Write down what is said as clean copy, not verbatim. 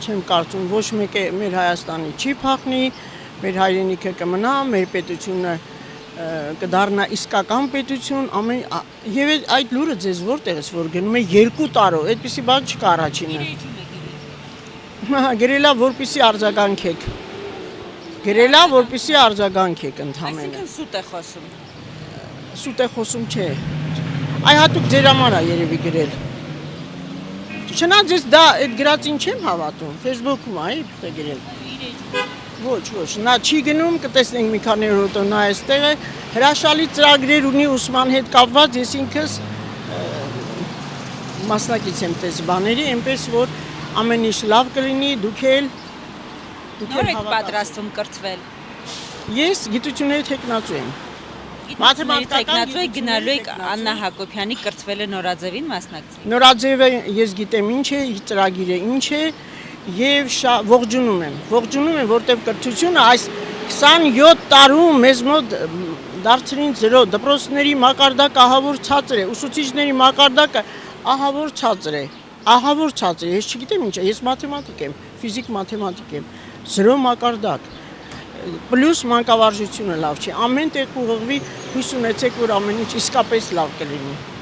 չեմ կարծում ոչ մեկ է մեր Հայաստանի չի փախնի, մեր հայրենիքը կմնա, մեր պետությունը կդառնա իսկական պետություն, եւ այդ լուրը ձեզ որտեղից որ գնում է 2 տարով, այդպեսի բան չկա առաջինը։ Գրելա որպեսի արձագանքեք։ Գրելա որպեսի արձագանքեք ընդհանրապես։ Այսինքն սուտ է խոսում։ Սուտ է խոսում չէ։ Այ հատուկ ձեր համար է երևի գրել։ Չնայած ես դա այդ գրածին չեմ հավատում, Facebook-ում է գրել։ Ոչ, նա չի գնում, կտեսնենք մի քանի օր հետո նա այստեղ է, հրաշալի ծրագրեր ունի ուսման հետ կապված, ես ինքս մասնակից եմ տես բաների, այնպես որ ամեն ինչ լավ կլինի, դուք էլ Նոր եք պատրաստվում կրթվել։ Ես գիտությունների թեկնածու եմ։ Տեխնացու եք գնալու եք Աննա Հակոբյանի կրթվելը Նորաձևին մասնակցել։ Նորաձևը ես գիտեմ ինչ է, իր ծրագիրը ինչ է եւ ողջունում եմ, որտեղ կրթությունը այս 27 տարում մեզ մոտ դարձրին 0, դպրոցների մակարդակը ահավոր ցածր է, ուսուցիչների մակարդակը ահավոր ցածր է, ես չգիտեմ ինչ է, ես մաթեմատիկ եմ, ֆիզիկ մաթեմատիկ եմ, 0 մակարդակ, պլյուս մանկավարժությունը լավ չի, ամեն տեղ ուղղվի, հույս ունեցեք, որ ամեն ինչ իսկապես լավ կլինի։